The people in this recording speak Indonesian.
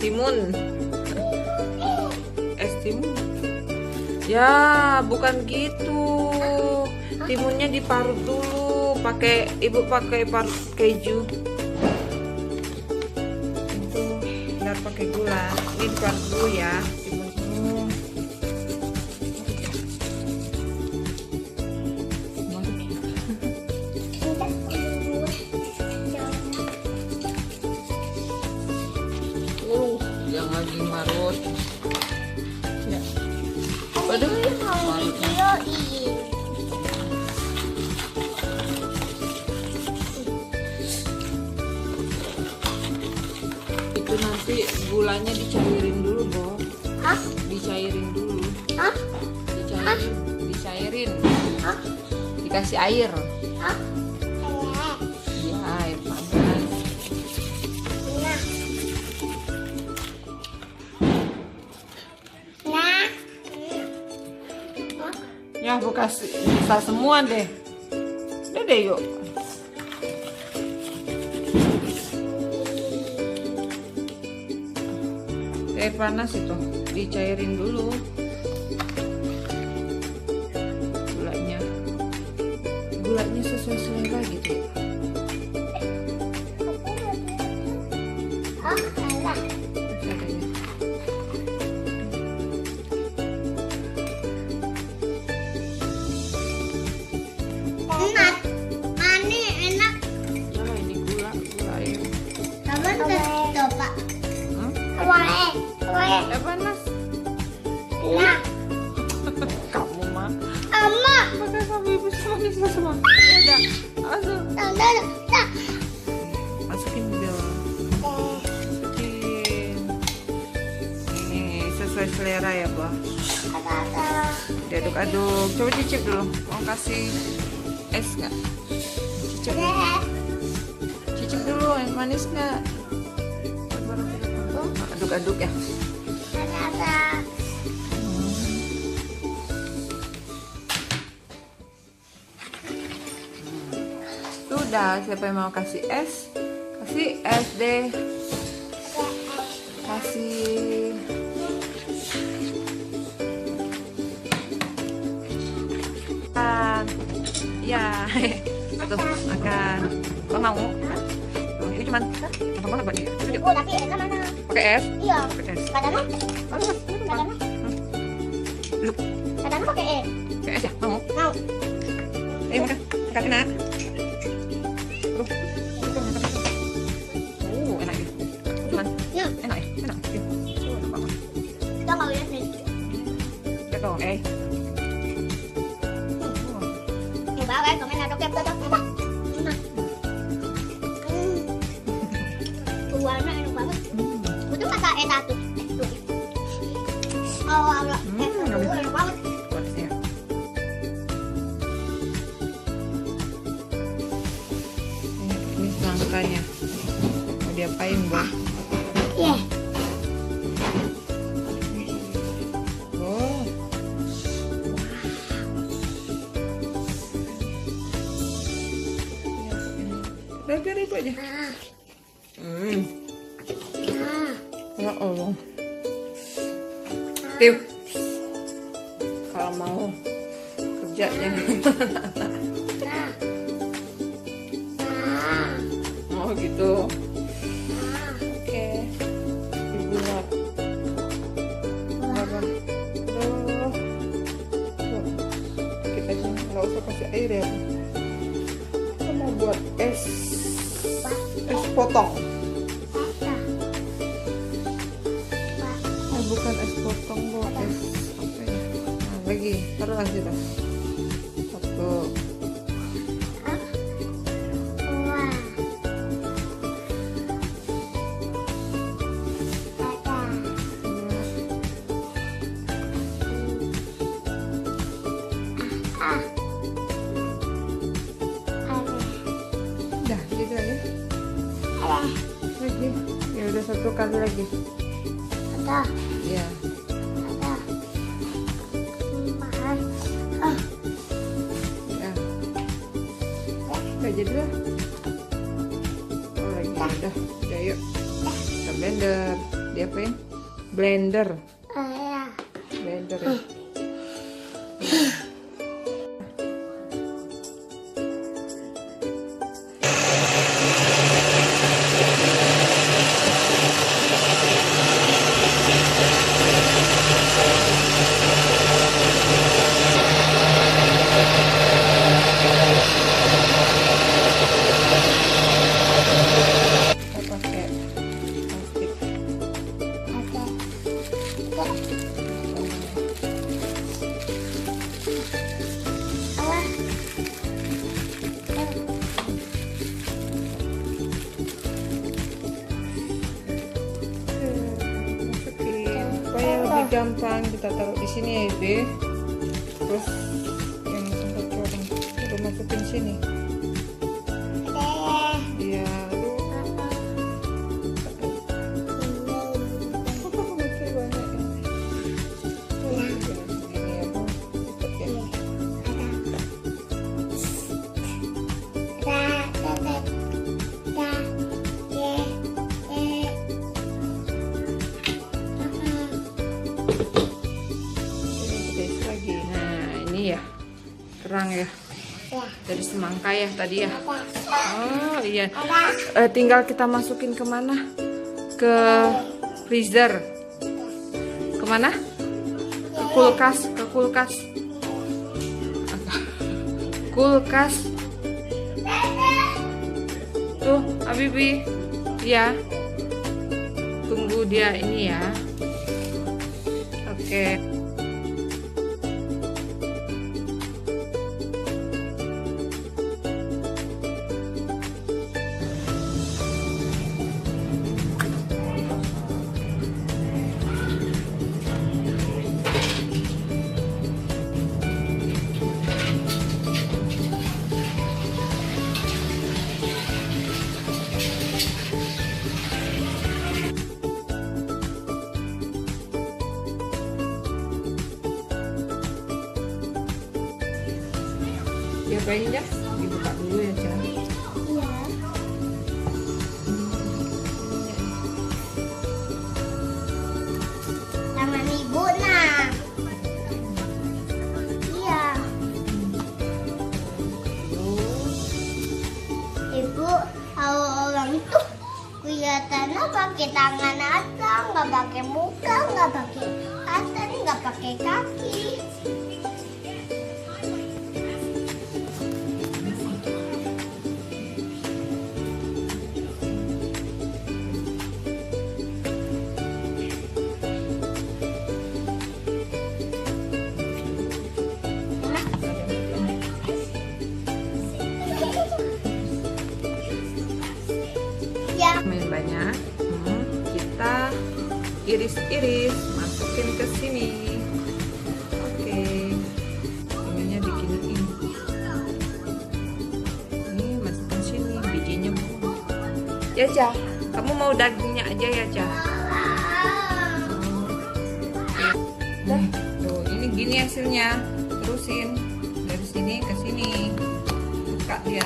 Timun. Es timun. Ya, bukan gitu. Timunnya diparut dulu. Ibu pakai parut keju. Itu benar pakai gula. Ini diparut dulu ya. Timun. Yang lagi marut. Ya. Waduh, itu nanti gulanya dicairin dulu, Bo. Hah? Dicairin dulu. Hah? Dicairin. Hah? Dikasih air. Hah? Iya, air panas. Nah. Ya, Bu kasih bisa semua deh. Udah deh, yuk. Air panas itu dicairin dulu gulanya sesuai selera gitu. Oh, salah. Enak. Mani enak. Ya ini gula air. Kamu coba. Hmm? Wae. Udah panas. Nah. Kamu mah Ama. pakai sama ibu semua. Ya udah, masukin dulu. Masukin. Ini sesuai selera ya, Bu. Diaduk-aduk. Coba cicip dulu. Mau kasih es nggak? Cicip dulu. Cicip dulu, yang manis nggak? Aduk-aduk ya. Sudah, siapa yang mau kasih es? Kasih es deh. Kasih. Makan. Ya, tuh makan. Kau mau? Tuh, ini cuman apa banget buat dia. Oh, tapi enak mana? Pakai es? Iya. Pakai es. Kadang-kadang. Kadang. Duduk. Kadang pakai E. Pakai es ya? Mau? Mau. Ayo makan. Makan enak. Tuh. Enak ya. Cuman Ya, enak ya. Enak. Ya. Enak banget. kita nggak lihat nih. Lihat dong, Coba guys, komen ada kep tetap enak. Enak. Warna enak banget. Itu kata E1. Oh, agak enak banget. Pedasnya. Ini selangkanya. Mau diapain, Bang? Iya. Oh. Udah biar itu aja. Ya Allah. Tiu. Kalau mau kerja jangan. Oh gitu. Oke. Ibunya. Aduh. Tuh. Kita nggak usah kasih air ya. Kita mau buat es potong. Bukan es potong, Bu. Es apa ya? Nah, lagi. Taruh lagi dah. Satu. Dah, gitu aja. Lagi. Ya udah satu kali lagi. Ada. Ya. Ada. Mahal. Ya. Kayak jadi lah. Oh, lagi. Udah yuk. Kita blender. Diapain? Blender. Ya. Blender ya. Kita pakai plastik. Oke. Awas. Masukin supaya lebih gampang kita taruh di sini ya Ibe. Terus yang tempat corong kita masukin sini. Iya, lu pakai banyak ya. Ini ya Bu, cepet ya. Ini kita isi lagi. Nah ini ya kerang ya dari semangka ya tadi ya. Oh iya. Tinggal kita masukin kemana? Ke freezer. Kemana? Ke kulkas. Ke kulkas. Kulkas. Tuh, Habibi. Ya. Tunggu dia ini ya. Oke. Diapain ya? Dibuka dulu ya, Ca. Tangan ibu nah. Iya. Ibu, kalau orang tuh kelihatannya pakai tangan aja, nggak pakai muka, nggak pakai tangan, nggak pakai kaki. Ya. Main banyak. Kita iris-iris, masukin ke sini. Oke. Ininya diginiin. Ini masukin sini bijinya. Ya, Ca. Kamu mau dagingnya aja ya, Ca? Tuh, ini gini hasilnya. Terusin dari sini ke sini. Buka dia.